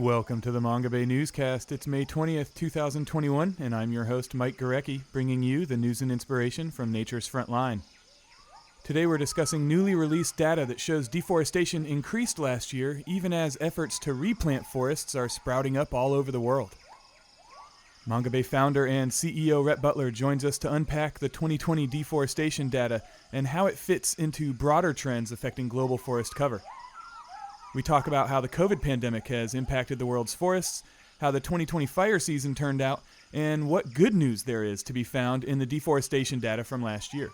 Welcome to the Mongabay newscast. It's May 20th, 2021, and I'm your host, Mike Gorecki, bringing you the news and inspiration from nature's front line. Today we're discussing newly released data that shows deforestation increased last year, even as efforts to replant forests are sprouting up all over the world. Mongabay founder and CEO Rhett Butler joins us to unpack the 2020 deforestation data and how it fits into broader trends affecting global forest cover. We talk about how the COVID pandemic has impacted the world's forests, how the 2020 fire season turned out, and what good news there is to be found in the deforestation data from last year.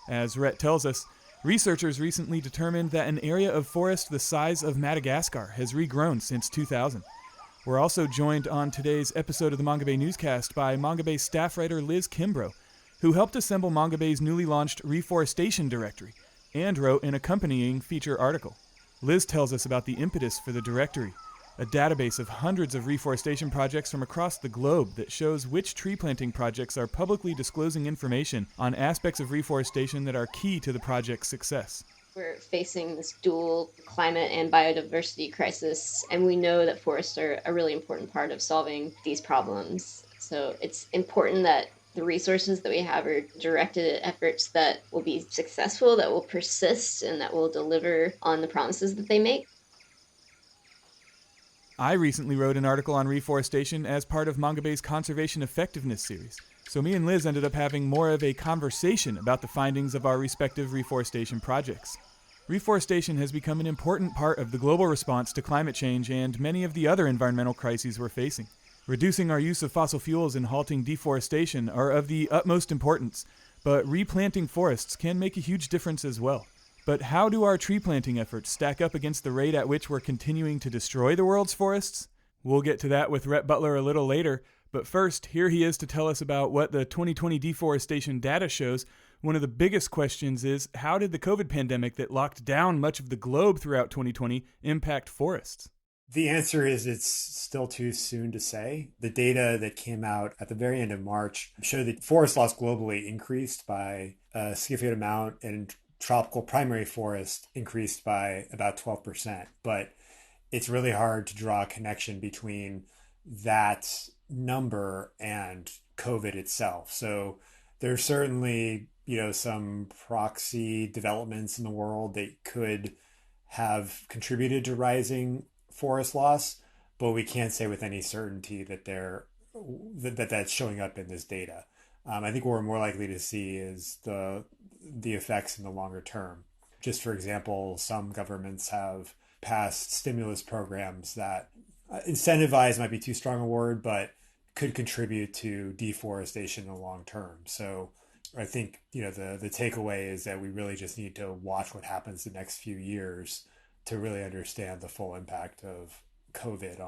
As Rhett tells us, researchers recently determined that an area of forest the size of Madagascar has regrown since 2000. We're also joined on today's episode of the Mongabay newscast by Mongabay staff writer Liz Kimbrough, who helped assemble Mongabay's newly launched Reforestation Directory and wrote an accompanying feature article. Liz tells us about the impetus for the directory, a database of hundreds of reforestation projects from across the globe that shows which tree planting projects are publicly disclosing information on aspects of reforestation that are key to the project's success. We're facing this dual climate and biodiversity crisis, and we know that forests are a really important part of solving these problems. So it's important that the resources that we have are directed at efforts that will be successful, that will persist, and that will deliver on the promises that they make. I recently wrote an article on reforestation as part of Mongabay's Conservation Effectiveness series, so me and Liz ended up having more of a conversation about the findings of our respective reforestation projects. Reforestation has become an important part of the global response to climate change and many of the other environmental crises we're facing. Reducing our use of fossil fuels and halting deforestation are of the utmost importance, but replanting forests can make a huge difference as well. But how do our tree planting efforts stack up against the rate at which we're continuing to destroy the world's forests? We'll get to that with Rhett Butler a little later, but first, here he is to tell us about what the 2020 deforestation data shows. One of the biggest questions is, how did the COVID pandemic that locked down much of the globe throughout 2020 impact forests? The answer is it's still too soon to say. The data that came out at the very end of March showed that forest loss globally increased by a significant amount and tropical primary forest increased by about 12%. But it's really hard to draw a connection between that number and COVID itself. So there's certainly, some proxy developments in the world that could have contributed to rising forest loss, but we can't say with any certainty that that's showing up in this data. I think what we're more likely to see is the effects in the longer term. Just for example, some governments have passed stimulus programs that incentivize might be too strong a word, but could contribute to deforestation in the long term. So I think the takeaway is that we really just need to watch what happens the next few years to really understand the full impact of COVID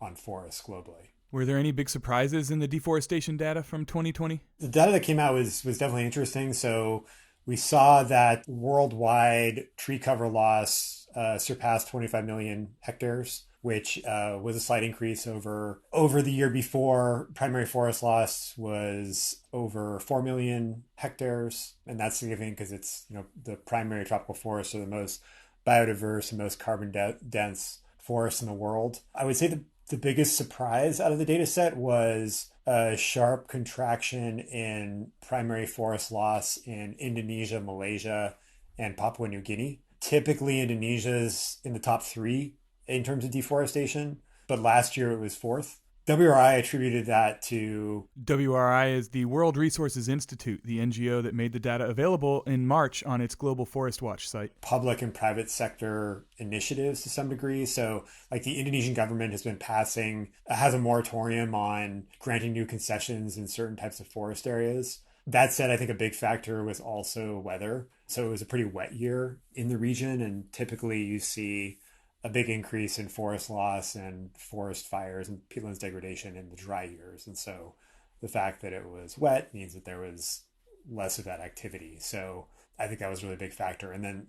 on forests globally. Were there any big surprises in the deforestation data from 2020? The data that came out was definitely interesting. So we saw that worldwide tree cover loss surpassed 25 million hectares, which was a slight increase over the year before. Primary forest loss was over 4 million hectares. And that's significant because it's, the primary tropical forests are the most biodiverse and most carbon dense forests in the world. I would say the biggest surprise out of the data set was a sharp contraction in primary forest loss in Indonesia, Malaysia, and Papua New Guinea. Typically, Indonesia is in the top 3 in terms of deforestation, but last year it was 4th. WRI attributed that to... WRI is the World Resources Institute, the NGO that made the data available in March on its Global Forest Watch site. Public and private sector initiatives to some degree. So like the Indonesian government has a moratorium on granting new concessions in certain types of forest areas. That said, I think a big factor was also weather. So it was a pretty wet year in the region, and typically you see a big increase in forest loss and forest fires and peatlands degradation in the dry years. And so the fact that it was wet means that there was less of that activity. So I think that was a really big factor. And then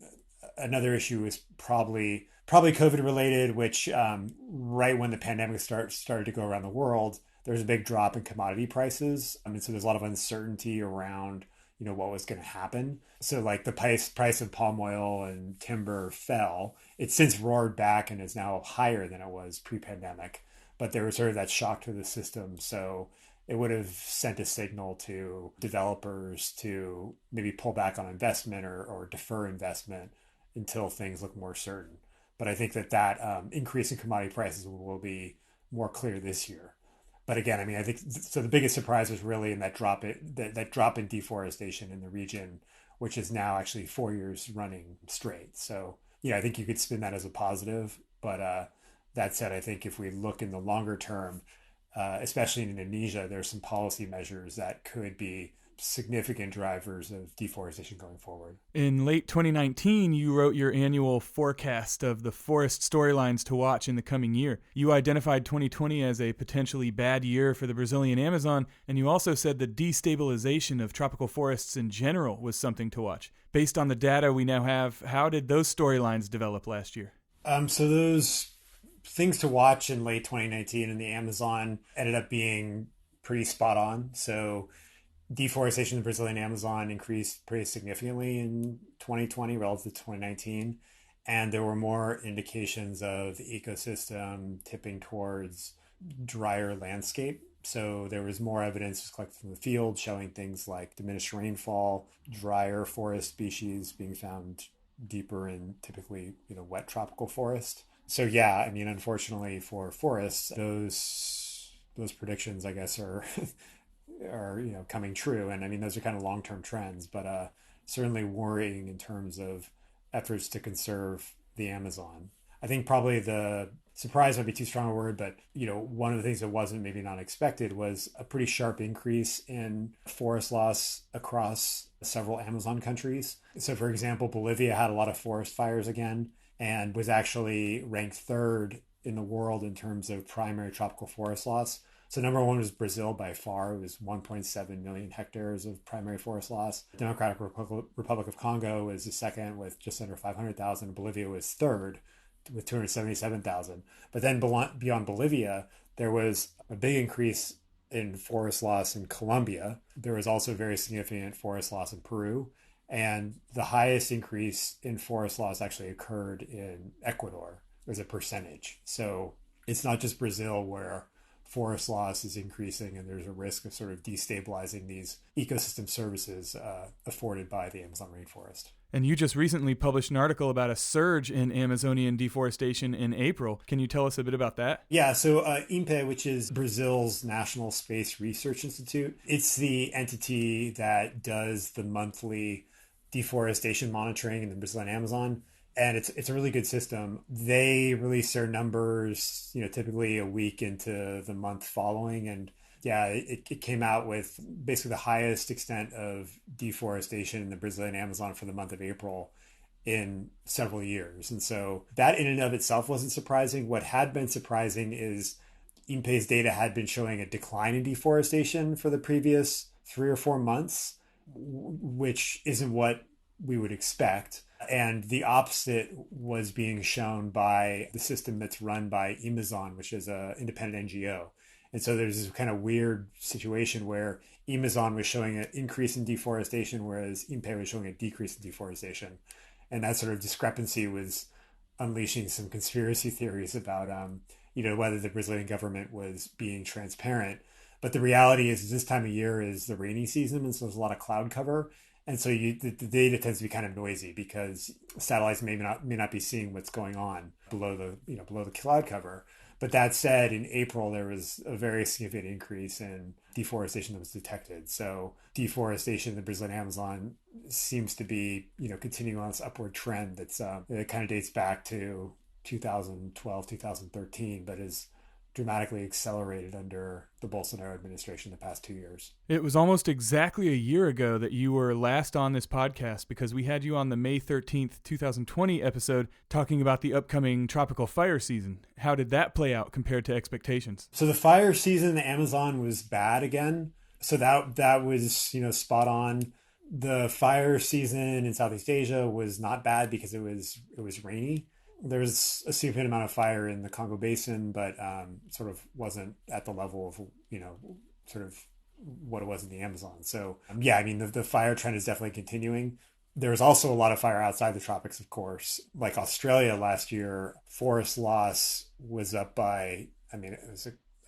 another issue is probably COVID related, which right when the pandemic started to go around the world, there's a big drop in commodity prices. So there's a lot of uncertainty around what was going to happen. So like the price of palm oil and timber fell. It's since roared back and is now higher than it was pre-pandemic. But there was sort of that shock to the system. So it would have sent a signal to developers to maybe pull back on investment or defer investment until things look more certain. But I think that increase in commodity prices will be more clear this year. But again, I mean, I think so. The biggest surprise was really in that drop in deforestation in the region, which is now actually 4 years running straight. So I think you could spin that as a positive. But that said, I think if we look in the longer term, especially in Indonesia, there's some policy measures that could be significant drivers of deforestation going forward. In late 2019, you wrote your annual forecast of the forest storylines to watch in the coming year. You identified 2020 as a potentially bad year for the Brazilian Amazon, and you also said the destabilization of tropical forests in general was something to watch. Based on the data we now have, how did those storylines develop last year? So those things to watch in late 2019 in the Amazon ended up being pretty spot on. So deforestation in the Brazilian Amazon increased pretty significantly in 2020 relative to 2019. And there were more indications of the ecosystem tipping towards drier landscape. So there was more evidence collected from the field showing things like diminished rainfall, drier forest species being found deeper in typically wet tropical forest. So yeah, I mean, unfortunately for forests, those predictions, I guess, are coming true. And I mean, those are kind of long-term trends, but certainly worrying in terms of efforts to conserve the Amazon. I think probably the surprise might be too strong a word, but one of the things that wasn't maybe not expected was a pretty sharp increase in forest loss across several Amazon countries. So for example, Bolivia had a lot of forest fires again and was actually ranked third in the world in terms of primary tropical forest loss. So number one was Brazil by far. It was 1.7 million hectares of primary forest loss. Democratic Republic of Congo was the second with just under 500,000. Bolivia was third with 277,000. But then beyond Bolivia, there was a big increase in forest loss in Colombia. There was also very significant forest loss in Peru. And the highest increase in forest loss actually occurred in Ecuador as a percentage. So it's not just Brazil where forest loss is increasing and there's a risk of sort of destabilizing these ecosystem services afforded by the Amazon rainforest. And you just recently published an article about a surge in Amazonian deforestation in April. Can you tell us a bit about that? Yeah, so INPE, which is Brazil's National Space Research Institute, it's the entity that does the monthly deforestation monitoring in the Brazilian Amazon. And it's a really good system. They release their numbers, typically a week into the month following. And yeah, it came out with basically the highest extent of deforestation in the Brazilian Amazon for the month of April in several years. And so that in and of itself wasn't surprising. What had been surprising is INPE's data had been showing a decline in deforestation for the previous 3 or 4 months, which isn't what we would expect. And the opposite was being shown by the system that's run by Amazon, which is an independent NGO. And so there's this kind of weird situation where Amazon was showing an increase in deforestation, whereas INPE was showing a decrease in deforestation. And that sort of discrepancy was unleashing some conspiracy theories about, whether the Brazilian government was being transparent. But the reality is this time of year is the rainy season, and so there's a lot of cloud cover. And so the data tends to be kind of noisy because satellites may not be seeing what's going on below the cloud cover. But that said, in April there was a very significant increase in deforestation that was detected. So deforestation in the Brazilian Amazon seems to be continuing on this upward trend that kind of dates back to 2012, 2013, but is dramatically accelerated under the Bolsonaro administration the past 2 years. It was almost exactly a year ago that you were last on this podcast because we had you on the May 13th, 2020 episode talking about the upcoming tropical fire season. How did that play out compared to expectations? So the fire season in the Amazon was bad again. So that was, spot on. The fire season in Southeast Asia was not bad because it was rainy. There's a significant amount of fire in the Congo Basin, but sort of wasn't at the level of, sort of what it was in the Amazon. So yeah, I mean, the fire trend is definitely continuing. There's also a lot of fire outside the tropics, of course. Like Australia last year, forest loss was up by, I mean,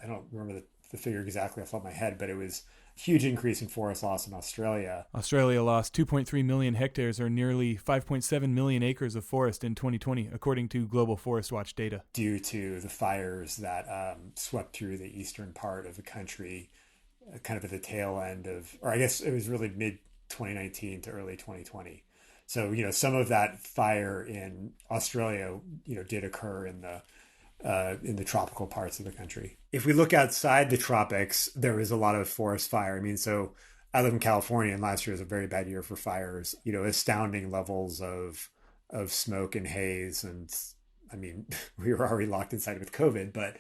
I don't remember the figure exactly off the top of my head, but it was a huge increase in forest loss in Australia. Australia lost 2.3 million hectares, or nearly 5.7 million acres of forest in 2020, according to Global Forest Watch data. Due to the fires that swept through the eastern part of the country, kind of at the tail end of, or I guess it was really mid 2019 to early 2020. So, some of that fire in Australia, did occur in the tropical parts of the country. If we look outside the tropics, there is a lot of forest fire. I mean, so I live in California, and last year was a very bad year for fires. Astounding levels of smoke and haze, and I mean, we were already locked inside with COVID, but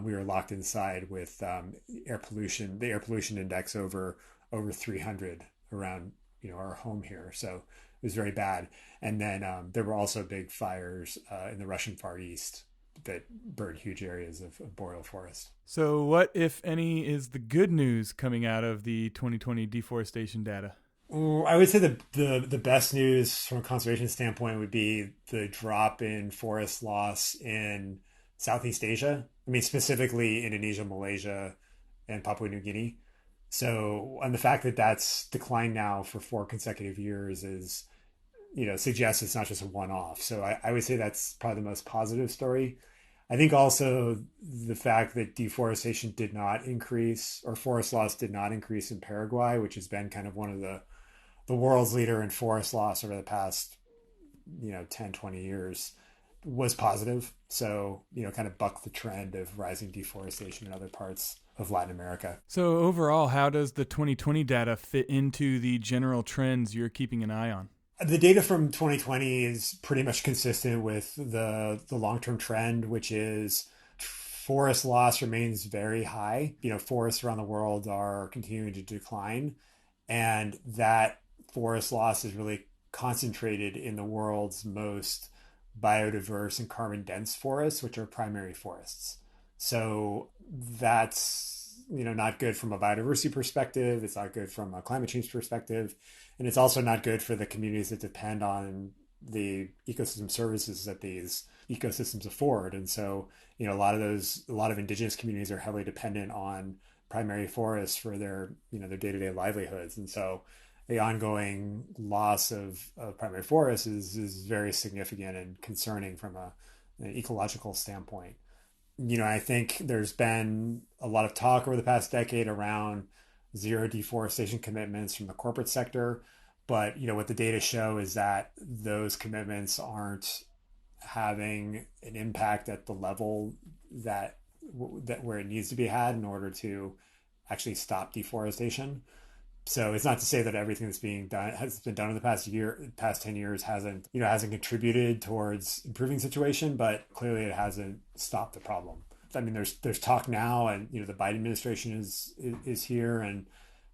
we were locked inside with air pollution. The air pollution index over 300 around our home here, so it was very bad. And then there were also big fires in the Russian Far East that burned huge areas of boreal forest. So what, if any, is the good news coming out of the 2020 deforestation data? I would say the best news from a conservation standpoint would be the drop in forest loss in Southeast Asia. I mean, specifically Indonesia, Malaysia, and Papua New Guinea. So, and the fact that that's declined now for 4 consecutive years is, suggests it's not just a one-off. So I would say that's probably the most positive story. I think also the fact that deforestation did not increase, or forest loss did not increase in Paraguay, which has been kind of one of the world's leader in forest loss over the past 10, 20 years, was positive. So kind of bucked the trend of rising deforestation in other parts of Latin America. So overall, how does the 2020 data fit into the general trends you're keeping an eye on? The data from 2020 is pretty much consistent with the long-term trend, which is forest loss remains very high. Forests around the world are continuing to decline, and that forest loss is really concentrated in the world's most biodiverse and carbon dense forests, which are primary forests. So that's not good from a biodiversity perspective. It's not good from a climate change perspective, and it's also not good for the communities that depend on the ecosystem services that these ecosystems afford. And so a lot of indigenous communities are heavily dependent on primary forests for their their day-to-day livelihoods. And so the ongoing loss of primary forests is very significant and concerning from an ecological standpoint. I think there's been a lot of talk over the past decade around zero deforestation commitments from the corporate sector. But, what the data show is that those commitments aren't having an impact at the level that where it needs to be had in order to actually stop deforestation. So it's not to say that everything that's has been done in the past 10 years hasn't contributed towards improving situation, but clearly it hasn't stopped the problem. I mean, there's talk now, and the Biden administration is here, and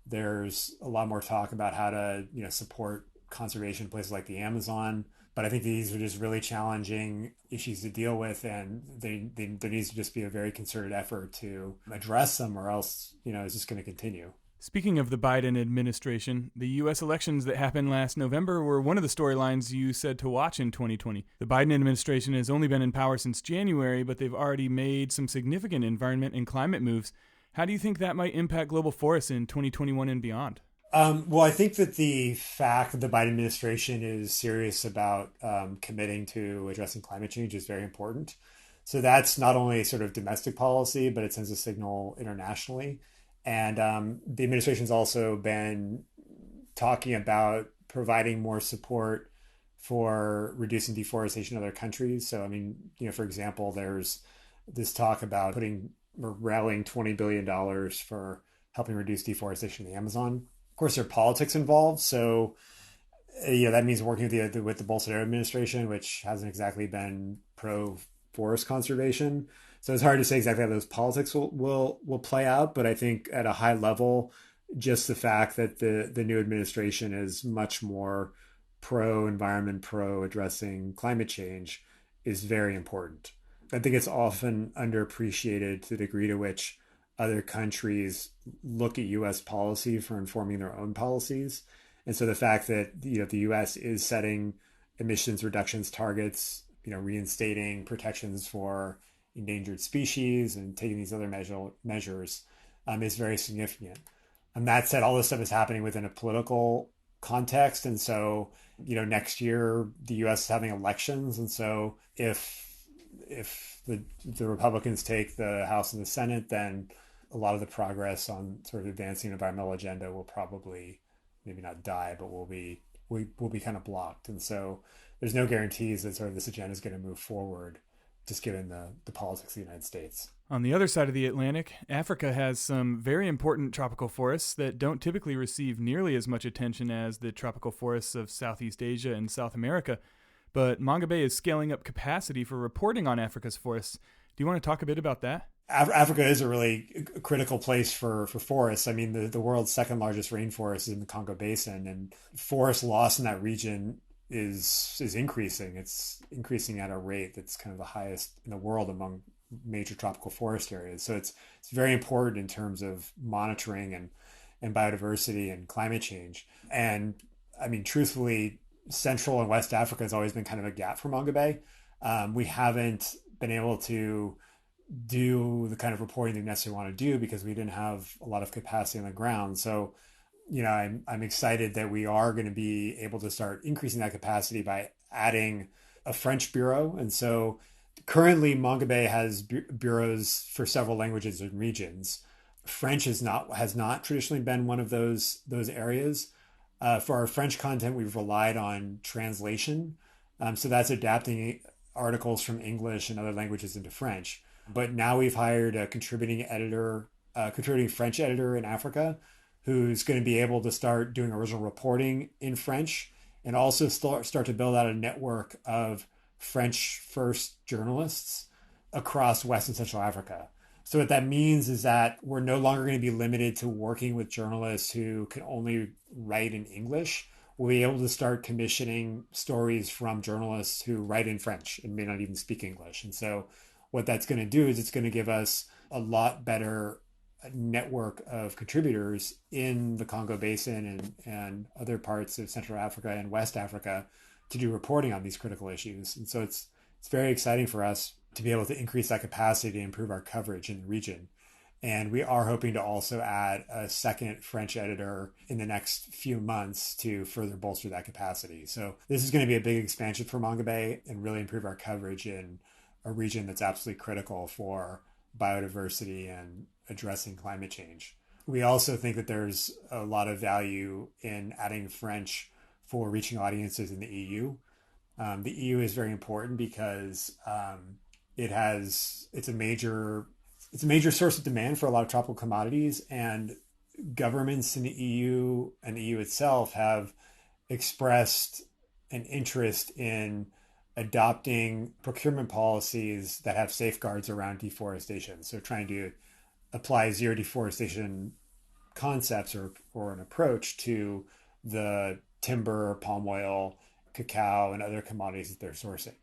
there's a lot more talk about how to support conservation in places like the Amazon. But I think these are just really challenging issues to deal with, and there needs to just be a very concerted effort to address them, or else it's just going to continue. Speaking of the Biden administration, the U.S. elections that happened last November were one of the storylines you said to watch in 2020. The Biden administration has only been in power since January, but they've already made some significant environment and climate moves. How do you think that might impact global forests in 2021 and beyond? Well, I think that the fact that the Biden administration is serious about committing to addressing climate change is very important. So that's not only sort of domestic policy, but it sends a signal internationally. And the administration's also been talking about providing more support for reducing deforestation in other countries. So, I mean, for example, there's this talk about rallying $20 billion for helping reduce deforestation in the Amazon. Of course, there are politics involved. So, that means working with the Bolsonaro administration, which hasn't exactly been pro forest conservation. So it's hard to say exactly how those politics will play out. But I think at a high level, just the fact that the new administration is much more pro environment, pro addressing climate change is very important. I think it's often underappreciated to the degree to which other countries look at U.S. policy for informing their own policies. And so the fact that the U.S. is setting emissions reductions targets, reinstating protections for endangered species and taking these other measures is very significant. And that said, all this stuff is happening within a political context. And so, next year, the U.S. is having elections. And so if the Republicans take the House and the Senate, then a lot of the progress on sort of advancing the environmental agenda will probably maybe not die, but will be kind of blocked. And so there's no guarantees that sort of this agenda is going to move forward, just given the politics of the United States. On the other side of the Atlantic, Africa has some very important tropical forests that don't typically receive nearly as much attention as the tropical forests of Southeast Asia and South America. But Mongabay is scaling up capacity for reporting on Africa's forests. Do you want to talk a bit about that? Africa is a really critical place for forests. I mean, the world's second largest rainforest is in the Congo Basin, and forest loss in that region is increasing. It's increasing at a rate that's kind of the highest in the world among major tropical forest areas. So it's very important in terms of monitoring and biodiversity and climate change. And I mean, truthfully, Central and West Africa has always been kind of a gap for Mongabay. We haven't been able to do the kind of reporting they necessarily want to do because we didn't have a lot of capacity on the ground. So, I'm excited that we are going to be able to start increasing that capacity by adding a French bureau. And so currently Mongabay has bureaus for several languages and regions. French has not traditionally been one of those areas. For our French content, we've relied on translation. So that's adapting articles from English and other languages into French. But now we've hired a contributing French editor in Africa, who's going to be able to start doing original reporting in French and also start to build out a network of French first journalists across West and Central Africa. So what that means is that we're no longer going to be limited to working with journalists who can only write in English. We'll be able to start commissioning stories from journalists who write in French and may not even speak English. And so what that's going to do is it's going to give us a lot better network of contributors in the Congo Basin and other parts of Central Africa and West Africa to do reporting on these critical issues. And so it's very exciting for us to be able to increase that capacity to improve our coverage in the region. And we are hoping to also add a second French editor in the next few months to further bolster that capacity. So this is going to be a big expansion for Mongabay and really improve our coverage in a region that's absolutely critical for biodiversity and addressing climate change. We also think that there's a lot of value in adding French for reaching audiences in the EU. The EU is very important because it's a major source of demand for a lot of tropical commodities, and governments in the EU and the EU itself have expressed an interest in adopting procurement policies that have safeguards around deforestation. So trying to apply zero deforestation concepts or an approach to the timber, palm oil, cacao, and other commodities that they're sourcing.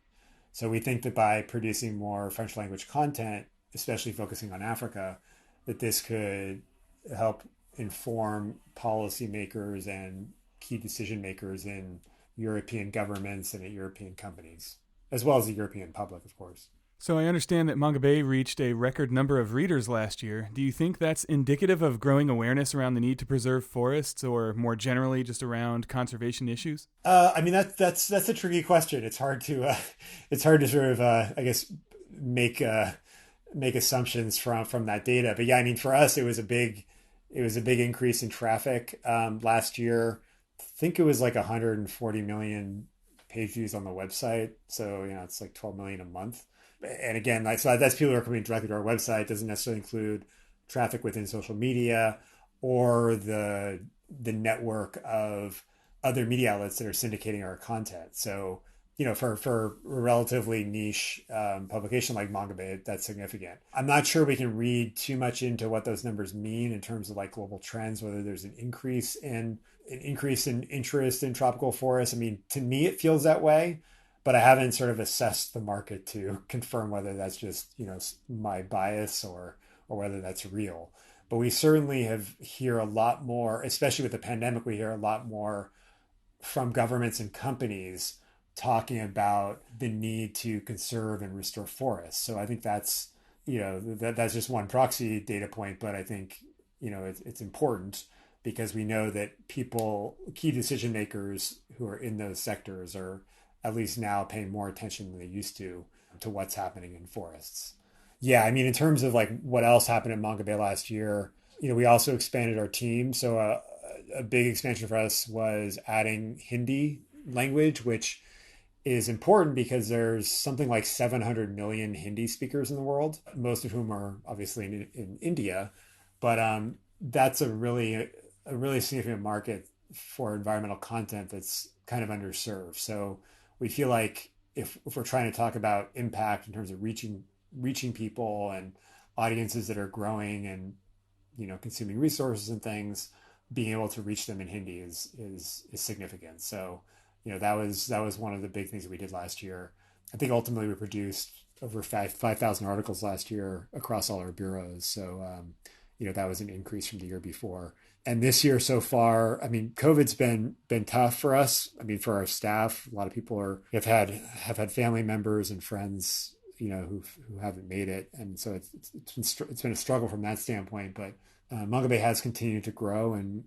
So we think that by producing more French language content, especially focusing on Africa, that this could help inform policymakers and key decision makers in European governments and at European companies, as well as the European public, of course. So I understand that Mongabay reached a record number of readers last year. Do you think that's indicative of growing awareness around the need to preserve forests, or more generally just around conservation issues? I mean, that's a tricky question. It's hard to sort of I guess make assumptions from that data. But yeah, I mean, for us, it was a big increase in traffic last year. I think it was like 140 million page views on the website. So it's like 12 million a month. And again, so that's people who are coming directly to our website. It doesn't necessarily include traffic within social media or the network of other media outlets that are syndicating our content. So, for a relatively niche publication like Mongabay, that's significant. I'm not sure we can read too much into what those numbers mean in terms of like global trends, whether there's an increase in interest in tropical forests. I mean, to me, it feels that way, but I haven't sort of assessed the market to confirm whether that's just, my bias or or whether that's real. But we certainly hear a lot more, especially with the pandemic, we hear a lot more from governments and companies talking about the need to conserve and restore forests. So I think that's, that's just one proxy data point, but I think, it's important because we know that key decision makers who are in those sectors are at least now paying more attention than they used to what's happening in forests. Yeah, I mean, in terms of like what else happened in Mongabay last year, we also expanded our team. So a big expansion for us was adding Hindi language, which is important because there's something like 700 million Hindi speakers in the world, most of whom are obviously in India. But that's a really significant market for environmental content that's kind of underserved. So we feel like if we're trying to talk about impact in terms of reaching people and audiences that are growing and consuming resources and things, being able to reach them in Hindi is significant. So that was one of the big things that we did last year. I think ultimately we produced over 5,000 articles last year across all our bureaus. So that was an increase from the year before. And this year so far, I mean, COVID's been tough for us. I mean, for our staff, a lot of people have had family members and friends, who haven't made it, and so it's been a struggle from that standpoint. But Mongabay has continued to grow, and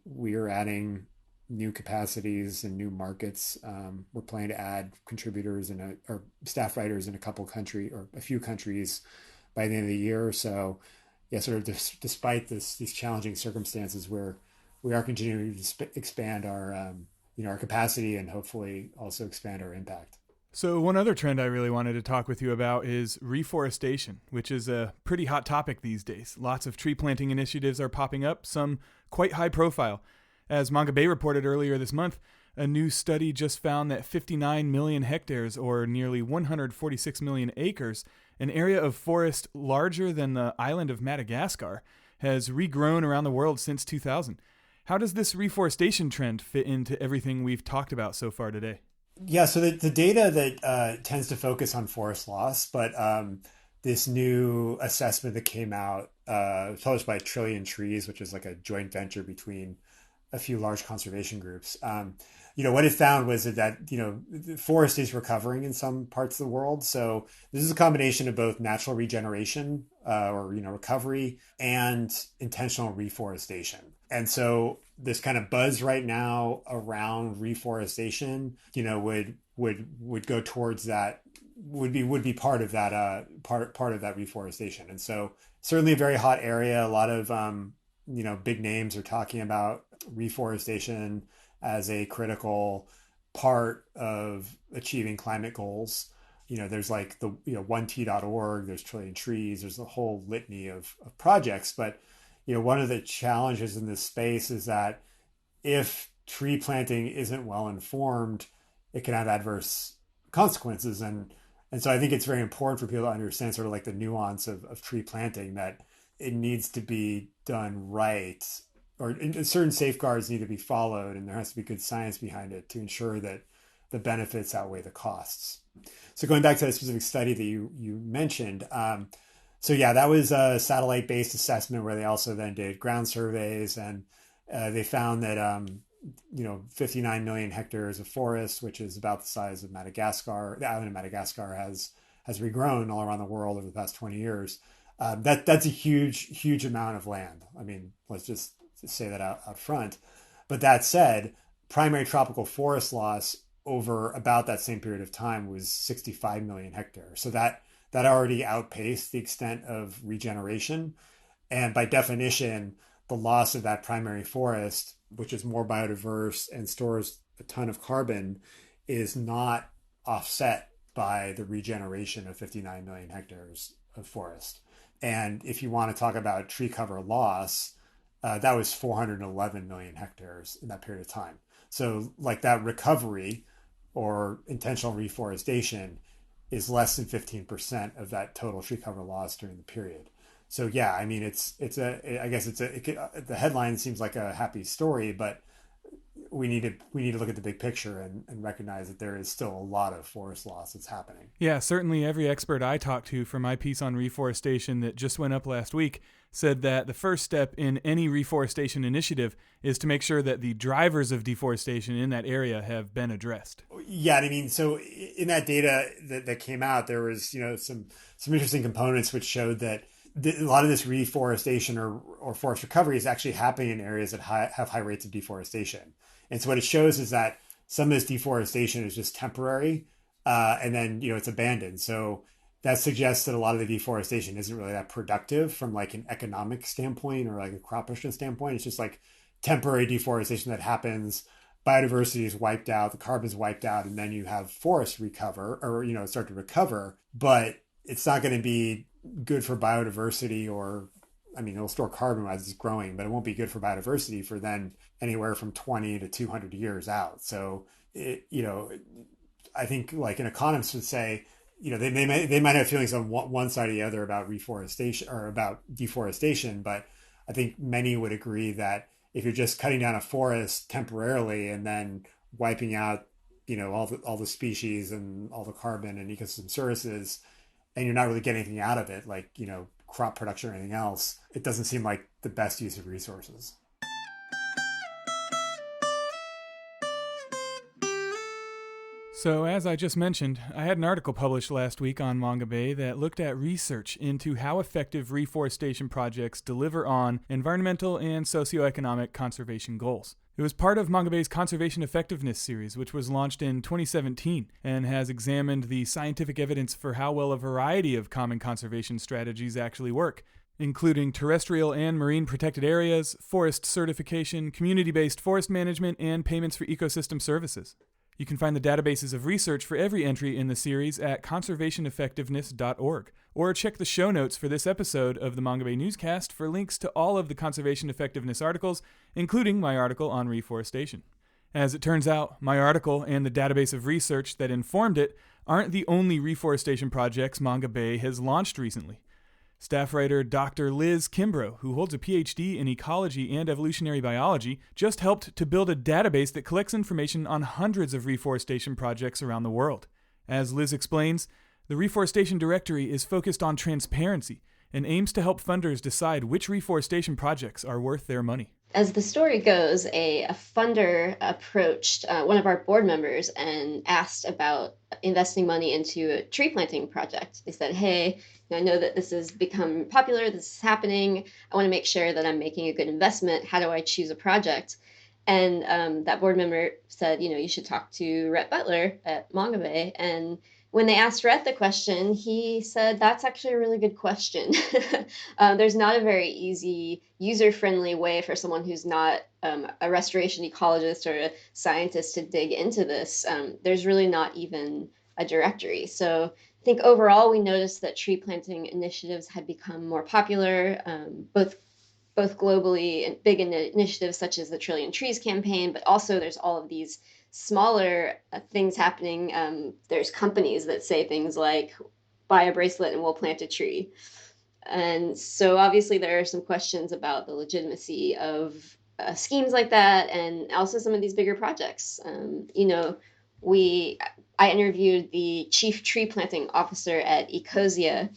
we are adding new capacities and new markets. We're planning to add contributors or staff writers in a few countries by the end of the year. So yeah, sort of despite these challenging circumstances, we are continuing to expand our our capacity and hopefully also expand our impact. So one other trend I really wanted to talk with you about is reforestation, which is a pretty hot topic these days. Lots of tree planting initiatives are popping up, some quite high profile. As Mongabay reported earlier this month, a new study just found that 59 million hectares, or nearly 146 million acres, an area of forest larger than the island of Madagascar, has regrown around the world since 2000. How does this reforestation trend fit into everything we've talked about so far today? Yeah, so the data that tends to focus on forest loss, but this new assessment that came out, published by Trillion Trees, which is like a joint venture between a few large conservation groups. What it found was that the forest is recovering in some parts of the world. So this is a combination of both natural regeneration or recovery and intentional reforestation. And so this kind of buzz right now around reforestation, would go towards that, would be part of that part of that reforestation. And so certainly a very hot area. A lot of big names are talking about reforestation as a critical part of achieving climate goals. There's like the 1t.org, there's Trillion Trees, there's a whole litany of projects. But one of the challenges in this space is that if tree planting isn't well informed, it can have adverse consequences. And so I think it's very important for people to understand sort of like the nuance of tree planting, that it needs to be done right, or certain safeguards need to be followed, and there has to be good science behind it to ensure that the benefits outweigh the costs. So going back to the specific study that you mentioned, so yeah, that was a satellite-based assessment where they also then did ground surveys, and they found that 59 million hectares of forest, which is about the size of Madagascar, the island of Madagascar, has regrown all around the world over the past 20 years. That's a huge amount of land. I mean, let's just say that out front. But that said, primary tropical forest loss over about that same period of time was 65 million hectares. So that already outpaced the extent of regeneration. And by definition, the loss of that primary forest, which is more biodiverse and stores a ton of carbon, is not offset by the regeneration of 59 million hectares of forest. And if you want to talk about tree cover loss, that was 411 million hectares in that period of time. So like that recovery or intentional reforestation is less than 15% of that total tree cover loss during the period. So yeah, I mean, the headline seems like a happy story, but we need to look at the big picture and recognize that there is still a lot of forest loss that's happening. Yeah, certainly every expert I talked to for my piece on reforestation that just went up last week said that the first step in any reforestation initiative is to make sure that the drivers of deforestation in that area have been addressed. Yeah, I mean, so in that data that came out, there was some interesting components which showed that a lot of this reforestation or forest recovery is actually happening in areas that have high rates of deforestation. And so what it shows is that some of this deforestation is just temporary, and then it's abandoned. So that suggests that a lot of the deforestation isn't really that productive from like an economic standpoint or like a crop production standpoint. It's just like temporary deforestation that happens. Biodiversity is wiped out, the carbon is wiped out, and then you have forests recover or start to recover. But it's not going to be good for biodiversity, or I mean, it'll store carbon as it's growing, but it won't be good for biodiversity for then anywhere from 20 to 200 years out. So, I think like an economist would say, they might have feelings on one side or the other about reforestation or about deforestation, but I think many would agree that if you're just cutting down a forest temporarily and then wiping out, all the species and all the carbon and ecosystem services, and you're not really getting anything out of it, like, crop production or anything else, it doesn't seem like the best use of resources. So, as I just mentioned, I had an article published last week on Mongabay that looked at research into how effective reforestation projects deliver on environmental and socioeconomic conservation goals. It was part of Mongabay's Conservation Effectiveness series, which was launched in 2017 and has examined the scientific evidence for how well a variety of common conservation strategies actually work, including terrestrial and marine protected areas, forest certification, community-based forest management, and payments for ecosystem services. You can find the databases of research for every entry in the series at conservationeffectiveness.org, or check the show notes for this episode of the Mongabay Newscast for links to all of the conservation effectiveness articles, including my article on reforestation. As it turns out, my article and the database of research that informed it aren't the only reforestation projects Mongabay has launched recently. Staff writer Dr. Liz Kimbrough, who holds a PhD in ecology and evolutionary biology, just helped to build a database that collects information on hundreds of reforestation projects around the world. As Liz explains, the Reforestation Directory is focused on transparency and aims to help funders decide which reforestation projects are worth their money. As the story goes, a funder approached one of our board members and asked about investing money into a tree planting project. They said, hey, I know that this has become popular, this is happening. I want to make sure that I'm making a good investment. How do I choose a project? And that board member said, you should talk to Rhett Butler at Mongabay. And when they asked Rhett the question, he said, that's actually a really good question. There's not a very easy, user-friendly way for someone who's not a restoration ecologist or a scientist to dig into this. There's really not even a directory. So I think overall we noticed that tree planting initiatives had become more popular, both globally and big initiatives such as the Trillion Trees campaign, but also there's all of these smaller things happening. There's companies that say things like, buy a bracelet and we'll plant a tree. And so obviously there are some questions about the legitimacy of schemes like that, and also some of these bigger projects. I interviewed the chief tree planting officer at Ecosia,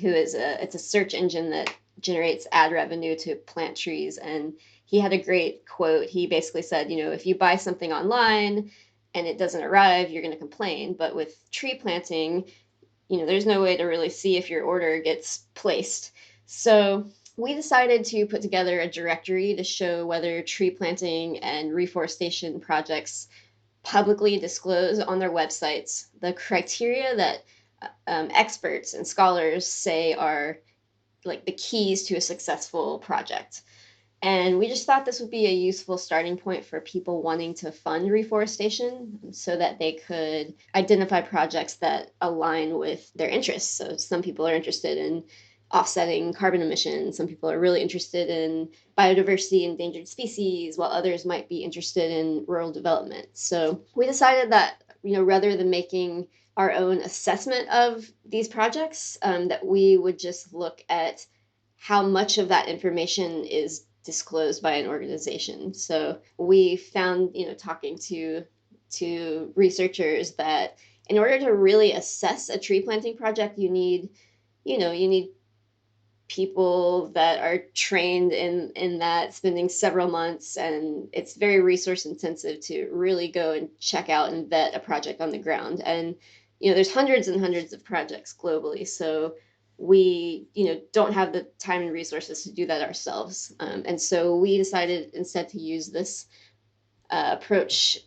who is it's a search engine that generates ad revenue to plant trees. And he had a great quote. He basically said, if you buy something online and it doesn't arrive, you're going to complain. But with tree planting, there's no way to really see if your order gets placed. So we decided to put together a directory to show whether tree planting and reforestation projects publicly disclose on their websites the criteria that experts and scholars say are like the keys to a successful project. And we just thought this would be a useful starting point for people wanting to fund reforestation so that they could identify projects that align with their interests. So some people are interested in offsetting carbon emissions. Some people are really interested in biodiversity, endangered species, while others might be interested in rural development. So we decided that, rather than making our own assessment of these projects, that we would just look at how much of that information is disclosed by an organization. So we found, talking to researchers that in order to really assess a tree planting project, you need people that are trained in that, spending several months, and it's very resource intensive to really go and check out and vet a project on the ground. And there's hundreds and hundreds of projects globally, so we don't have the time and resources to do that ourselves. And so we decided instead to use this approach,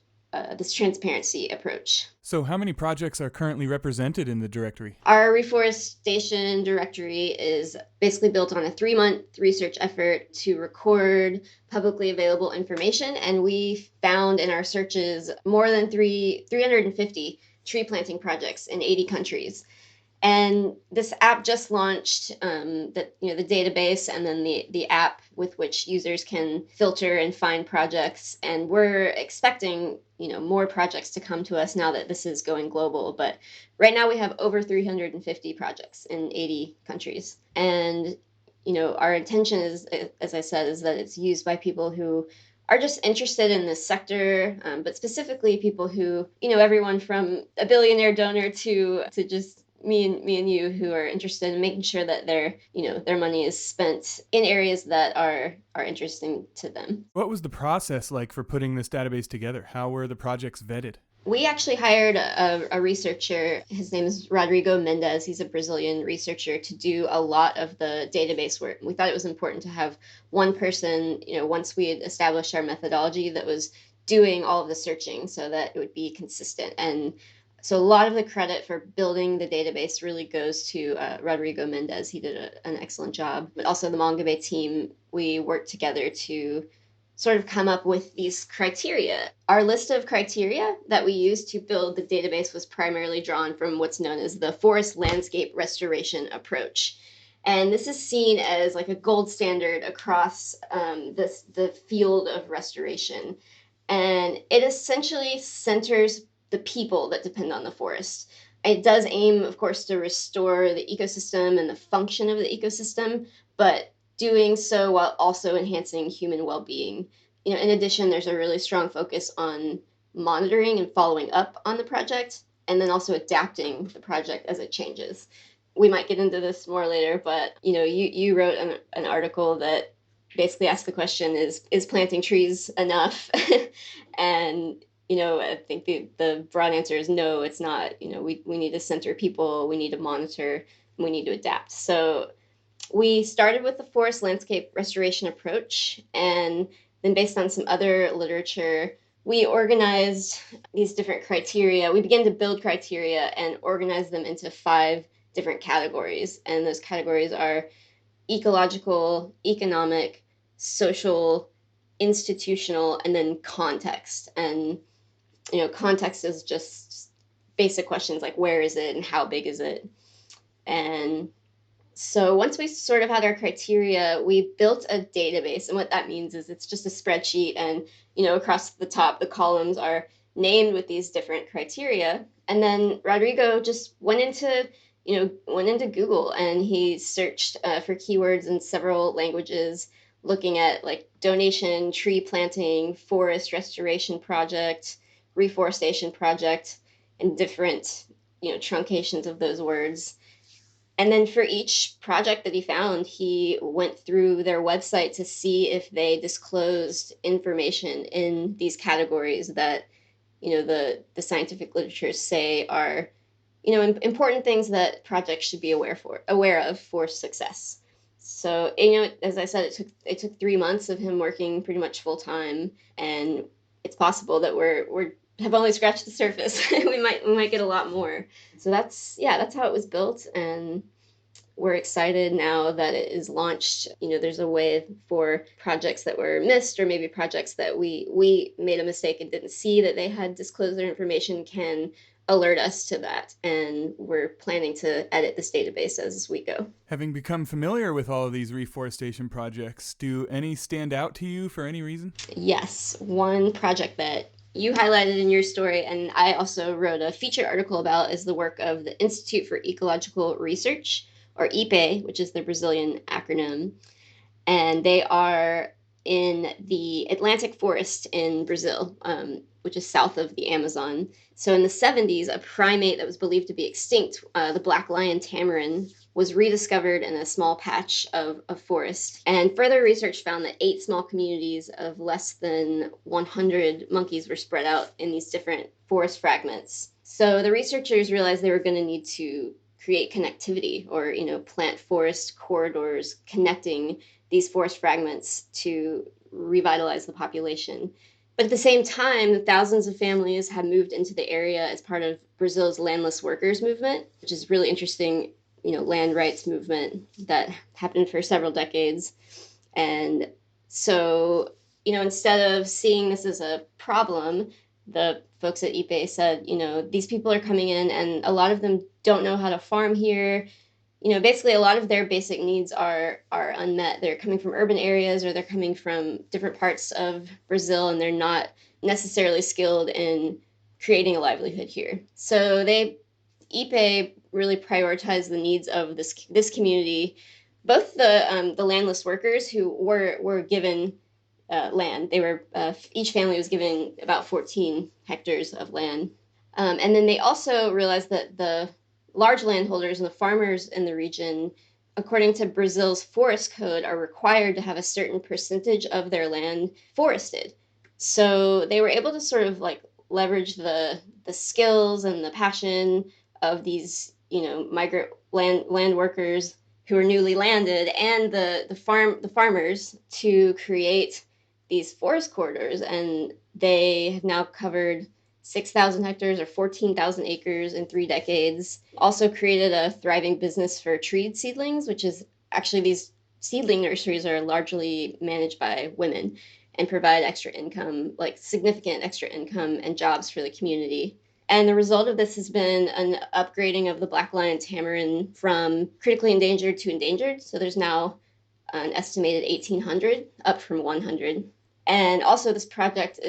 this transparency approach. So how many projects are currently represented in the directory? Our Reforestation Directory is basically built on a 3-month research effort to record publicly available information, and we found in our searches more than 350 tree planting projects in 80 countries. And this app just launched, the database, and then the app with which users can filter and find projects. And we're expecting more projects to come to us now that this is going global. But right now we have over 350 projects in 80 countries. And our intention is, as I said, is that it's used by people who are just interested in this sector, but specifically people who, everyone from a billionaire donor to just me and you, who are interested in making sure that their money is spent in areas that are interesting to them. What was the process like for putting this database together? How were the projects vetted? We actually hired a researcher. His name is Rodrigo Mendes. He's a Brazilian researcher, to do a lot of the database work. We thought it was important to have one person, once we had established our methodology, that was doing all of the searching so that it would be consistent. And so a lot of the credit for building the database really goes to Rodrigo Mendes. He did an excellent job. But also the Mongabay team, we worked together to sort of come up with these criteria. Our list of criteria that we used to build the database was primarily drawn from what's known as the forest landscape restoration approach. And this is seen as like a gold standard across the field of restoration. And it essentially centers the people that depend on the forest. It does aim, of course, to restore the ecosystem and the function of the ecosystem, but doing so while also enhancing human well-being. In addition, there's a really strong focus on monitoring and following up on the project, and then also adapting the project as it changes. We might get into this more later, but you wrote an article that basically asked the question, is planting trees enough? And I think the broad answer is no, it's not. We need to center people, we need to monitor, and we need to adapt. So we started with the forest landscape restoration approach, and then based on some other literature, we organized these different criteria. We began to build criteria and organize them into 5 different categories. And those categories are ecological, economic, social, institutional, and then context. And context is just basic questions like where is it and how big is it? And so once we sort of had our criteria, we built a database. And what that means is it's just a spreadsheet, and across the top, the columns are named with these different criteria. And then Rodrigo just went into Google, and he searched for keywords in several languages, looking at like donation, tree planting, forest restoration project, reforestation project, and different truncations of those words. And then for each project that he found, he went through their website to see if they disclosed information in these categories that the scientific literature say are important things that projects should be aware of for success. So as I said, it took 3 months of him working pretty much full time, and it's possible that we have only scratched the surface. we might get a lot more. So that's how it was built, and we're excited now that it is launched. There's a way for projects that were missed, or maybe projects that we made a mistake and didn't see that they had disclosed their information, can alert us to that. And we're planning to edit this database as we go. Having become familiar with all of these reforestation projects, do any stand out to you for any reason? Yes. One project that you highlighted in your story, and I also wrote a feature article about, is the work of the Institute for Ecological Research, or IPE, which is the Brazilian acronym. And they are in the Atlantic forest in Brazil, which is south of the Amazon. So in the 70s, a primate that was believed to be extinct, the black lion tamarin, was rediscovered in a small patch of forest. And further research found that 8 small communities of less than 100 monkeys were spread out in these different forest fragments. So the researchers realized they were going to need to create connectivity, or plant forest corridors connecting these forest fragments to revitalize the population. But at the same time, thousands of families have moved into the area as part of Brazil's landless workers movement, which is really interesting, land rights movement that happened for several decades. And so, instead of seeing this as a problem, the folks at IPE said, these people are coming in and a lot of them don't know how to farm here. Basically a lot of their basic needs are unmet. They're coming from urban areas, or they're coming from different parts of Brazil, and they're not necessarily skilled in creating a livelihood here. So IPE really prioritized the needs of this community, both the landless workers who were given land. They were each family was given about 14 hectares of land, and then they also realized that the large landholders and the farmers in the region, according to Brazil's forest code, are required to have a certain percentage of their land forested. So they were able to sort of leverage the skills and the passion of these migrant land workers who are newly landed, and the farmers, to create these forest corridors. And they have now covered 6,000 hectares or 14,000 acres in 3 decades. Also created a thriving business for treed seedlings, which is actually, these seedling nurseries are largely managed by women and provide extra income, significant extra income and jobs for the community. And the result of this has been an upgrading of the black lion tamarin from critically endangered to endangered. So there's now an estimated 1,800, up from 100. And also this project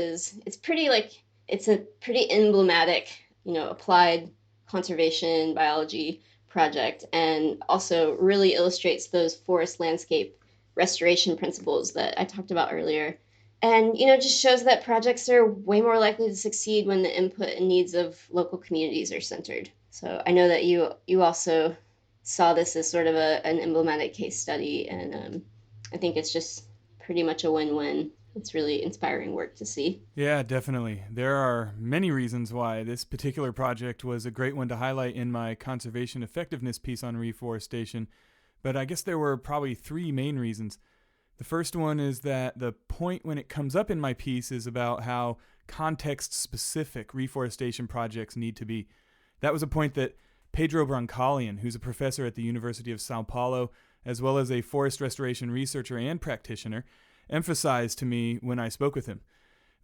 it's a pretty emblematic, applied conservation biology project, and also really illustrates those forest landscape restoration principles that I talked about earlier. And, just shows that projects are way more likely to succeed when the input and needs of local communities are centered. So I know that you also saw this as sort of an emblematic case study, and I think it's just pretty much a win-win. It's really inspiring work to see. Yeah, definitely. There are many reasons why this particular project was a great one to highlight in my conservation effectiveness piece on reforestation, but I guess there were probably 3 main reasons. The first one is that the point when it comes up in my piece is about how context-specific reforestation projects need to be. That was a point that Pedro Brancalian, who's a professor at the University of Sao Paulo, as well as a forest restoration researcher and practitioner, emphasized to me when I spoke with him.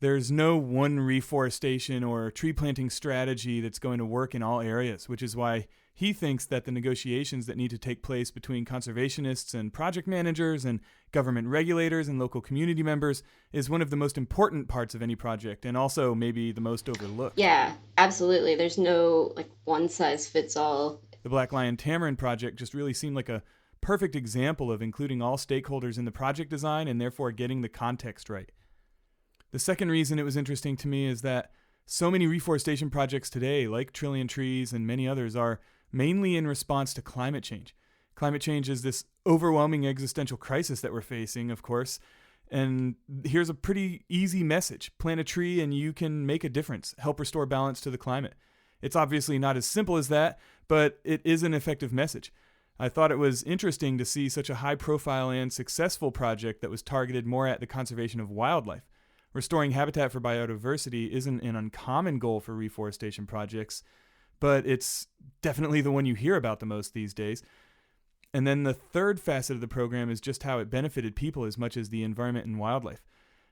There's no one reforestation or tree planting strategy that's going to work in all areas, which is why he thinks that the negotiations that need to take place between conservationists and project managers and government regulators and local community members is one of the most important parts of any project, and also maybe the most overlooked. Yeah, absolutely. There's no one size fits all. The Black Lion Tamarin project just really seemed like a perfect example of including all stakeholders in the project design and therefore getting the context right. The second reason it was interesting to me is that so many reforestation projects today, like Trillion Trees and many others, are mainly in response to climate change. Climate change is this overwhelming existential crisis that we're facing, of course, and here's a pretty easy message. Plant a tree and you can make a difference, help restore balance to the climate. It's obviously not as simple as that, but it is an effective message. I thought it was interesting to see such a high-profile and successful project that was targeted more at the conservation of wildlife. Restoring habitat for biodiversity isn't an uncommon goal for reforestation projects, but it's definitely the one you hear about the most these days. And then the third facet of the program is just how it benefited people as much as the environment and wildlife.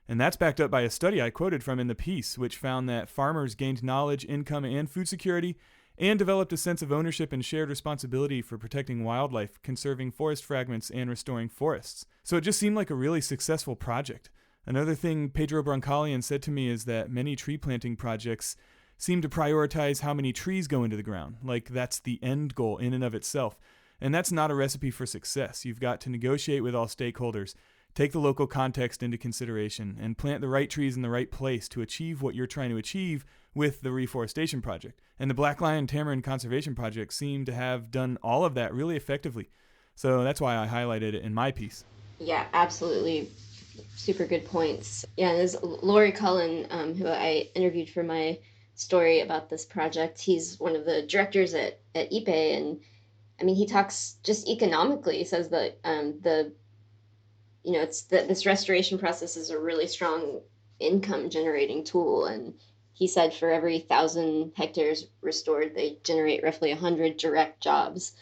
And that's backed up by a study I quoted from in the piece, which found that farmers gained knowledge, income, and food security, and developed a sense of ownership and shared responsibility for protecting wildlife, conserving forest fragments, and restoring forests. So it just seemed like a really successful project. Another thing Pedro Brancalian said to me is that many tree planting projects seem to prioritize how many trees go into the ground, like that's the end goal in and of itself. And that's not a recipe for success. You've got to negotiate with all stakeholders, take the local context into consideration, and plant the right trees in the right place to achieve what you're trying to achieve with the Reforestation Project. And the Black Lion Tamarin Conservation Project seem to have done all of that really effectively. So that's why I highlighted it in my piece. Yeah, absolutely. Super good points. Yeah, and there's Laurie Cullen, who I interviewed for my story about this project. He's one of the directors at IPE, and I mean, he talks just economically. He says that this restoration process is a really strong income generating tool, and he said for every 1,000 hectares restored, they generate roughly 100 direct jobs,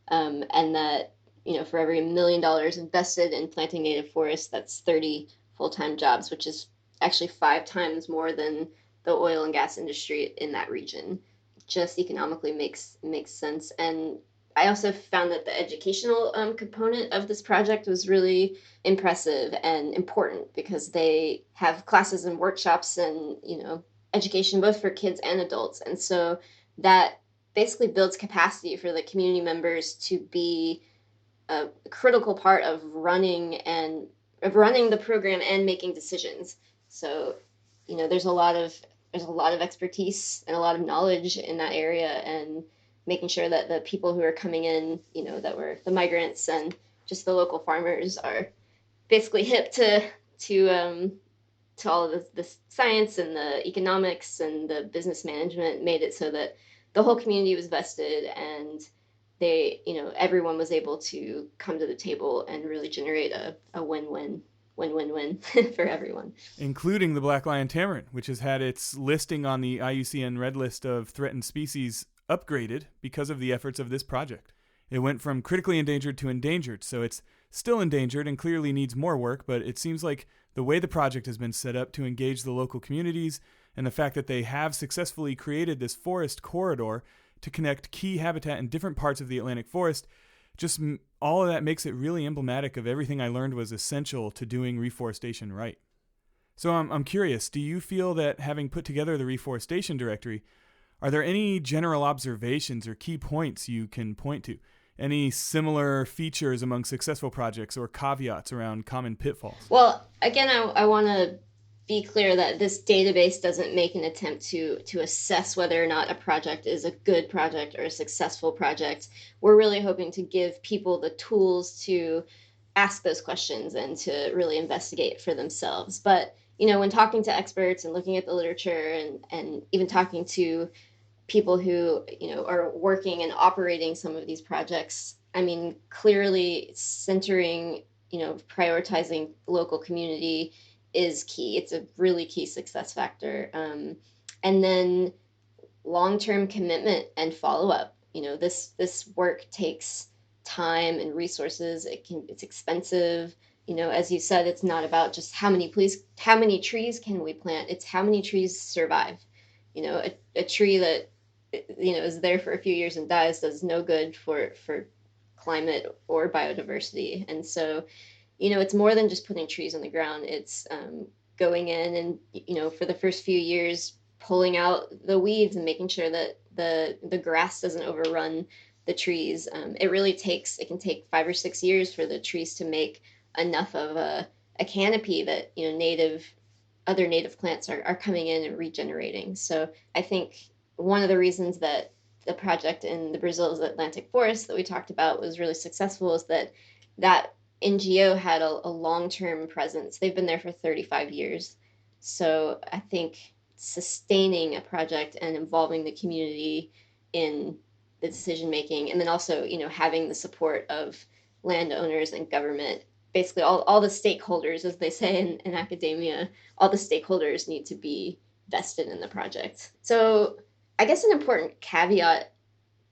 and that for every $1 million invested in planting native forests, that's 30 full-time jobs, which is actually 5 times more than the oil and gas industry in that region. Just economically makes sense. And I also found that the educational component of this project was really impressive and important, because they have classes and workshops and education both for kids and adults, and so that basically builds capacity for the community members to be a critical part of running the program and making decisions. So there's a lot of expertise and a lot of knowledge in that area, and making sure that the people who are coming in, that were the migrants and just the local farmers, are basically hip to all of the science and the economics and the business management, made it so that the whole community was vested, and they, everyone was able to come to the table and really generate a win-win for everyone. Including the Black Lion Tamarin, which has had its listing on the IUCN Red List of threatened species upgraded because of the efforts of this project. It went from critically endangered to endangered, so it's still endangered and clearly needs more work, but it seems like the way the project has been set up to engage the local communities, and the fact that they have successfully created this forest corridor to connect key habitat in different parts of the Atlantic forest, just all of that makes it really emblematic of everything I learned was essential to doing reforestation right. So I'm curious, do you feel that having put together the Reforestation Directory, are there any general observations or key points you can point to? Any similar features among successful projects or caveats around common pitfalls? Well, again, I want to be clear that this database doesn't make an attempt to assess whether or not a project is a good project or a successful project. We're really hoping to give people the tools to ask those questions and to really investigate for themselves. But, when talking to experts and looking at the literature, and even talking to people who, are working and operating some of these projects, I mean, clearly centering, prioritizing local community is key. It's a really key success factor. And then long-term commitment and follow-up. This work takes time and resources. It's expensive. As you said, it's not about just how many trees can we plant. It's how many trees survive. A tree that is there for a few years and dies does no good for climate or biodiversity. And so it's more than just putting trees on the ground. It's going in and, for the first few years, pulling out the weeds and making sure that the grass doesn't overrun the trees. It can take 5 or 6 years for the trees to make enough of a canopy that, other native plants are coming in and regenerating. So I think one of the reasons that the project in the Brazil's Atlantic forest that we talked about was really successful is that NGO had a long-term presence. They've been there for 35 years. So I think sustaining a project and involving the community in the decision-making, and then also, having the support of landowners and government, basically all the stakeholders, as they say in academia, all the stakeholders need to be vested in the project. So I guess an important caveat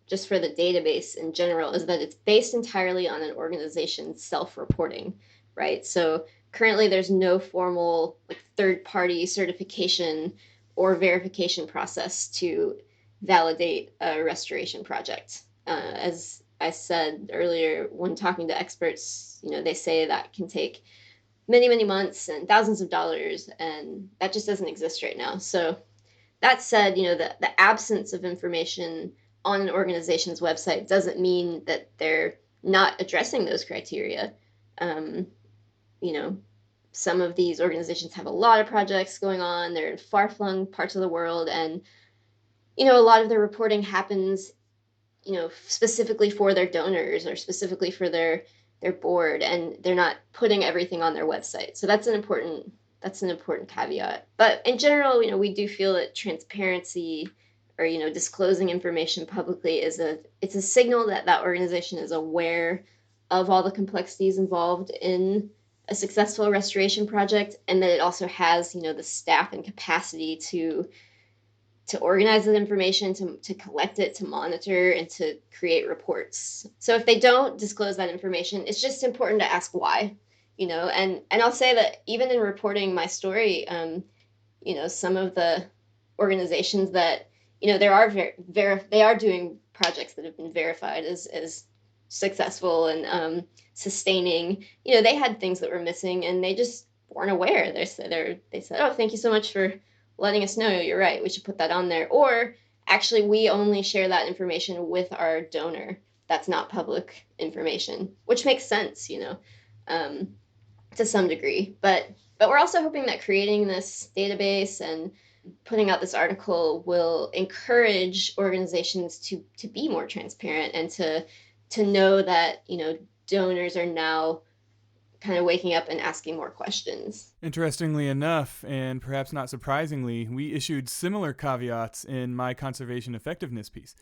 just for the database in general is that it's based entirely on an organization's self-reporting, right? So currently there's no formal third-party certification or verification process to validate a restoration project. As I said earlier, when talking to experts, they say that can take many, many months and thousands of dollars, and that just doesn't exist right now. So that said, the absence of information on an organization's website doesn't mean that they're not addressing those criteria. you know, some of these organizations have a lot of projects going on. They're in far-flung parts of the world, and a lot of their reporting happens, specifically for their donors or specifically for their board, and they're not putting everything on their website. So that's an important caveat. But in general, we do feel that transparency or disclosing information publicly it's a signal that that organization is aware of all the complexities involved in a successful restoration project, and that it also has the staff and capacity to organize that information, to collect it, to monitor, and to create reports. So if they don't disclose that information, it's just important to ask why, and I'll say that even in reporting my story, some of the organizations that, there are they are doing projects that have been verified as successful and sustaining, they had things that were missing and they just weren't aware. They said, oh, thank you so much for letting us know. You're right. We should put that on there. Or actually, we only share that information with our donor. That's not public information, which makes sense, to some degree. But we're also hoping that creating this database and putting out this article will encourage organizations to be more transparent and to know that, donors are now kind of waking up and asking more questions. Interestingly enough, and perhaps not surprisingly, we issued similar caveats in my conservation effectiveness piece.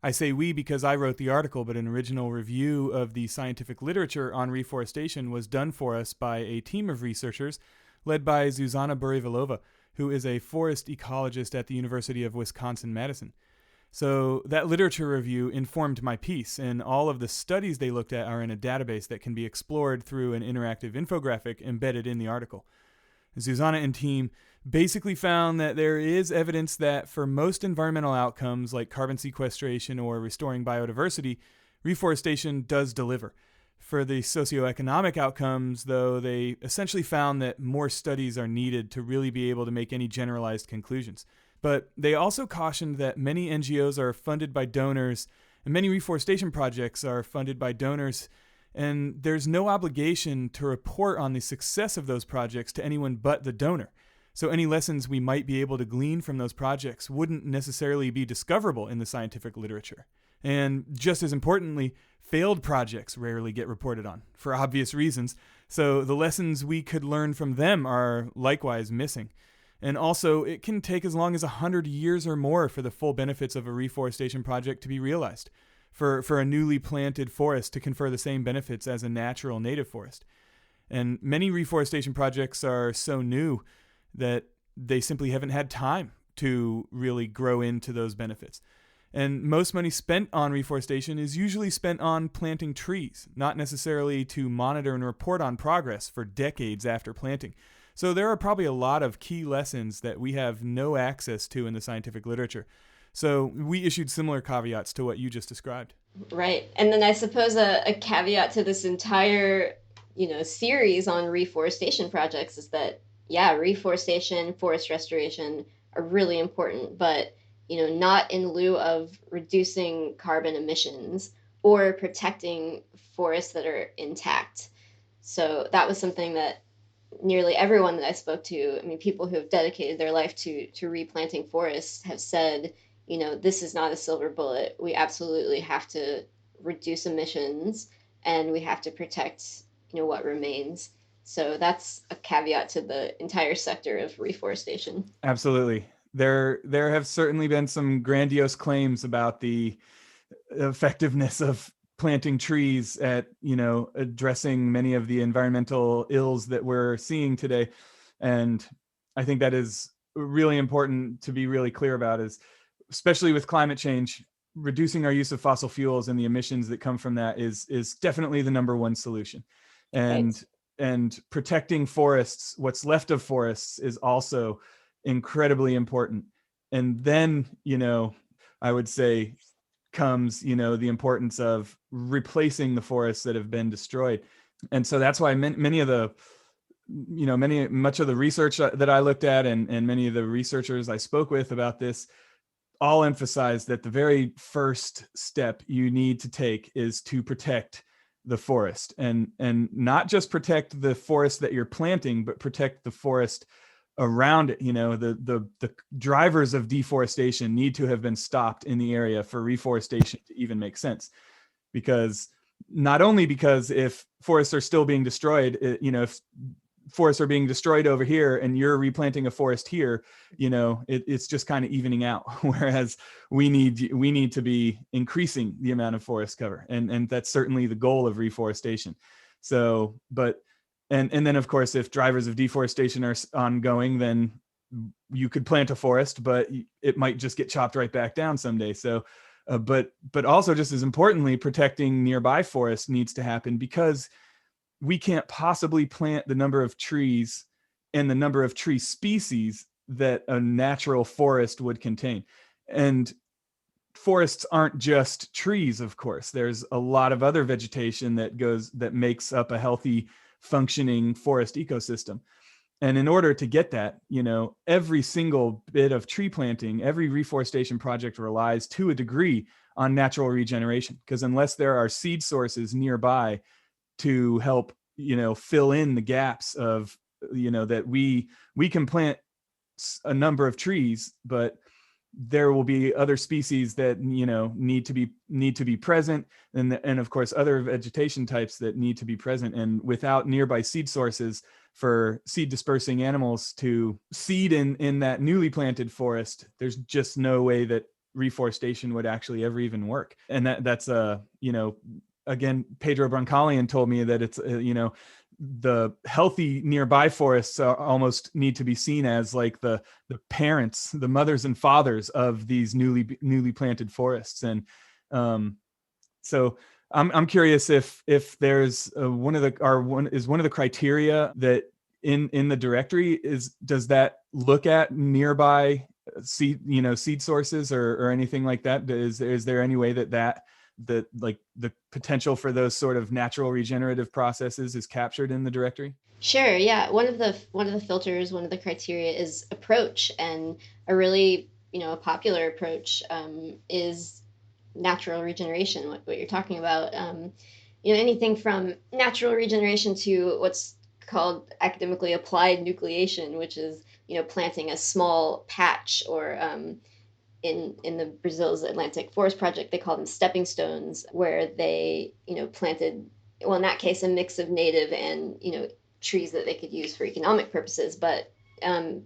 I say we because I wrote the article, but an original review of the scientific literature on reforestation was done for us by a team of researchers led by Zuzana Burivalova, who is a forest ecologist at the University of Wisconsin-Madison. So that literature review informed my piece, and all of the studies they looked at are in a database that can be explored through an interactive infographic embedded in the article. Zuzana and team basically found that there is evidence that for most environmental outcomes like carbon sequestration or restoring biodiversity, reforestation does deliver. For the socioeconomic outcomes, though, they essentially found that more studies are needed to really be able to make any generalized conclusions. But they also cautioned that many NGOs are funded by donors, and many reforestation projects are funded by donors, and there's no obligation to report on the success of those projects to anyone but the donor. So any lessons we might be able to glean from those projects wouldn't necessarily be discoverable in the scientific literature. And just as importantly, failed projects rarely get reported on, for obvious reasons, so the lessons we could learn from them are likewise missing. And also, it can take as long as 100 years or more for the full benefits of a reforestation project to be realized, for a newly planted forest to confer the same benefits as a natural native forest. And many reforestation projects are so new that they simply haven't had time to really grow into those benefits. And most money spent on reforestation is usually spent on planting trees, not necessarily to monitor and report on progress for decades after planting. So there are probably a lot of key lessons that we have no access to in the scientific literature. So we issued similar caveats to what you just described. Right. And then I suppose a caveat to this entire, series on reforestation projects is that, yeah, reforestation, forest restoration are really important, but, not in lieu of reducing carbon emissions or protecting forests that are intact. So that was something that nearly everyone that I spoke to, people who have dedicated their life to replanting forests have said, this is not a silver bullet. We absolutely have to reduce emissions and we have to protect, what remains. So that's a caveat to the entire sector of reforestation. Absolutely. There have certainly been some grandiose claims about the effectiveness of planting trees at, addressing many of the environmental ills that we're seeing today. And I think that is really important to be really clear about, is especially with climate change, reducing our use of fossil fuels and the emissions that come from that is definitely the number one solution. And protecting forests, what's left of forests, is also incredibly important. And then, I would say comes, the importance of replacing the forests that have been destroyed. And so that's why much of the research that I looked at and many of the researchers I spoke with about this all emphasize that the very first step you need to take is to protect the forest, and not just protect the forest that you're planting, but protect the forest around it. The drivers of deforestation need to have been stopped in the area for reforestation to even make sense. Because not only because if forests are still being destroyed, if forests are being destroyed over here and you're replanting a forest here, it's just kind of evening out. Whereas we need to be increasing the amount of forest cover, and that's certainly the goal of reforestation. So, but and then of course, if drivers of deforestation are ongoing, then you could plant a forest, but it might just get chopped right back down someday. So, but also, just as importantly, protecting nearby forests needs to happen, because we can't possibly plant the number of trees and the number of tree species that a natural forest would contain. And forests aren't just trees, of course. There's a lot of other vegetation that makes up a healthy, functioning forest ecosystem. And in order to get that, every single bit of tree planting, every reforestation project relies to a degree on natural regeneration, because unless there are seed sources nearby to help, fill in the gaps of, that we can plant a number of trees, but there will be other species that, need to be present. And of course, other vegetation types that need to be present. And without nearby seed sources for seed dispersing animals to seed in that newly planted forest, there's just no way that reforestation would actually ever even work. And that's again, Pedro Brancalian told me that it's the healthy nearby forests almost need to be seen as like the parents, the mothers and fathers of these newly planted forests. And so I'm curious if there's one of the criteria that in the directory does that look at nearby seed sources or anything like that? Is there any way that like the potential for those sort of natural regenerative processes is captured in the directory? Sure, yeah. One of the filters, one of the criteria is approach, and a really a popular approach is natural regeneration. What you're talking about, anything from natural regeneration to what's called academically applied nucleation, which is planting a small patch, or in the Brazil's Atlantic Forest Project, they call them stepping stones, where they planted, well, in that case, a mix of native and trees that they could use for economic purposes. But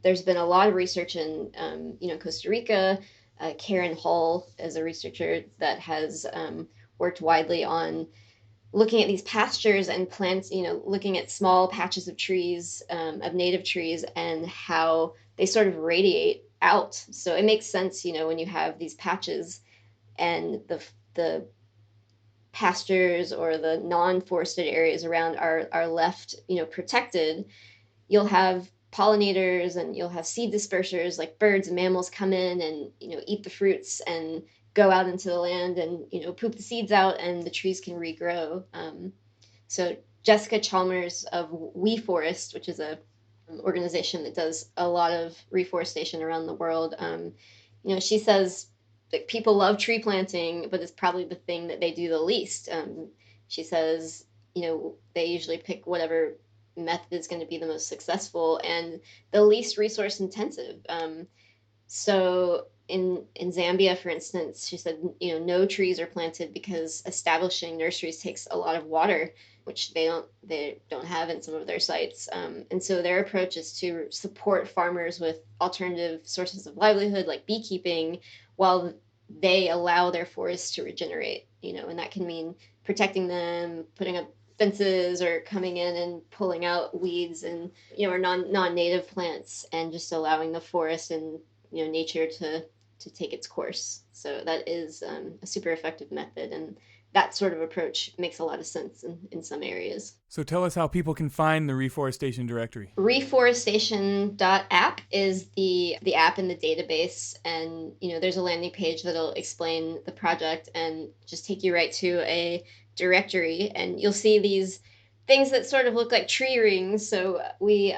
there's been a lot of research in Costa Rica. Karen Hall is a researcher that has worked widely on looking at these pastures and plants, looking at small patches of trees, of native trees, and how they sort of radiate out. So it makes sense, when you have these patches and the pastures or the non-forested areas around are left, protected, you'll have pollinators and you'll have seed dispersers, like birds and mammals, come in and eat the fruits and go out into the land and poop the seeds out, and the trees can regrow. So Jessica Chalmers of We Forest, which is a organization that does a lot of reforestation around the world, she says that people love tree planting, but it's probably the thing that they do the least. She says they usually pick whatever method is going to be the most successful and the least resource intensive. So in Zambia, for instance, she said, no trees are planted because establishing nurseries takes a lot of water, which they don't have in some of their sites. And so their approach is to support farmers with alternative sources of livelihood, like beekeeping, while they allow their forests to regenerate, and that can mean protecting them, putting up fences, or coming in and pulling out weeds and, or non-native plants, and just allowing the forest and, nature to take its course. So that is a super effective method, and that sort of approach makes a lot of sense in some areas. So tell us how people can find the Reforestation Directory. Reforestation.app is the app in the database, and there's a landing page that'll explain the project and just take you right to a directory, and you'll see these things that sort of look like tree rings. So we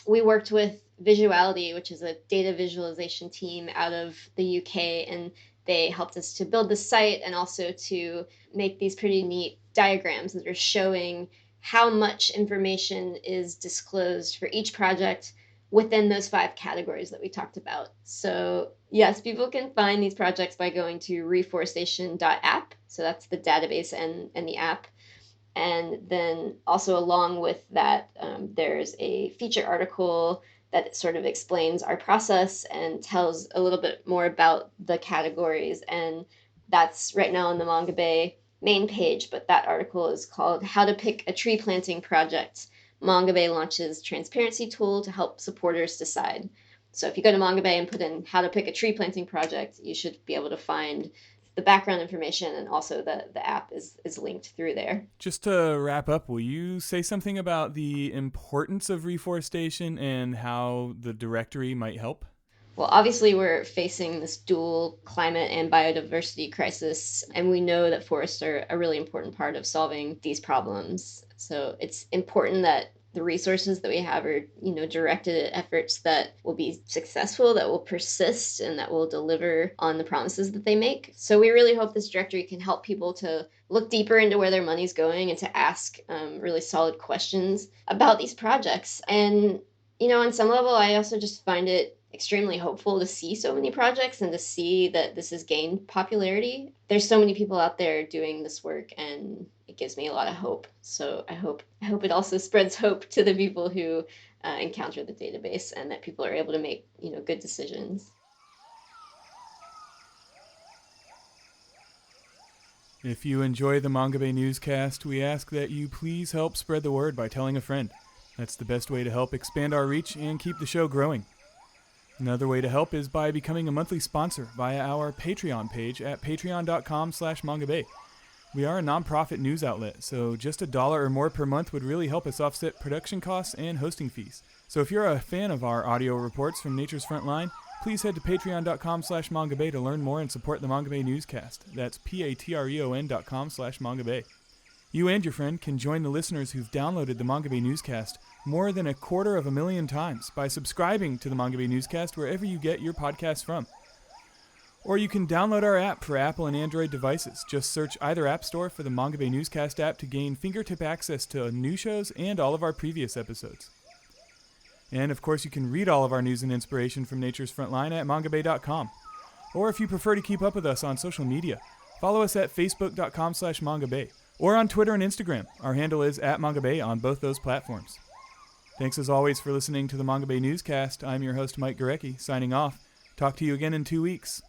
worked with Visuality, which is a data visualization team out of the UK, and they helped us to build the site and also to make these pretty neat diagrams that are showing how much information is disclosed for each project within those 5 categories that we talked about. So yes, people can find these projects by going to Reforestation.app. So that's the database and the app. And then also along with that, there's a feature article that sort of explains our process and tells a little bit more about the categories. And that's right now on the Mongabay main page, but that article is called How to Pick a Tree Planting Project. Mongabay launches transparency tool to help supporters decide. So if you go to Mongabay and put in how to pick a tree planting project, you should be able to find the background information, and also the app is linked through there. Just to wrap up, will you say something about the importance of reforestation and how the directory might help? Well, obviously, we're facing this dual climate and biodiversity crisis, and we know that forests are a really important part of solving these problems. So it's important that the resources that we have are, directed at efforts that will be successful, that will persist, and that will deliver on the promises that they make. So we really hope this directory can help people to look deeper into where their money's going and to ask really solid questions about these projects. And, on some level, I also just find it extremely hopeful to see so many projects and to see that this has gained popularity. There's so many people out there doing this work, and it gives me a lot of hope. So I hope it also spreads hope to the people who encounter the database, and that people are able to make good decisions. If you enjoy the Mongabay newscast, we ask that you please help spread the word by telling a friend. That's the best way to help expand our reach and keep the show growing. Another way to help is by becoming a monthly sponsor via our Patreon page at patreon.com/Mongabay. We are a nonprofit news outlet, so just $1 or more per month would really help us offset production costs and hosting fees. So if you're a fan of our audio reports from Nature's Frontline, please head to patreon.com/Mongabay to learn more and support the Mongabay newscast. That's patreon.com/Mongabay. You and your friend can join the listeners who've downloaded the Mongabay newscast more than 250,000 times by subscribing to the Mongabay newscast wherever you get your podcasts from. Or you can download our app for Apple and Android devices. Just search either app store for the Mongabay newscast app to gain fingertip access to new shows and all of our previous episodes. And of course, you can read all of our news and inspiration from Nature's Frontline at Mongabay.com. Or if you prefer to keep up with us on social media, follow us at facebook.com/Mongabay. Or on Twitter and Instagram. Our handle is @Mongabay on both those platforms. Thanks as always for listening to the Mongabay newscast. I'm your host, Mike Gorecki, signing off. Talk to you again in 2 weeks.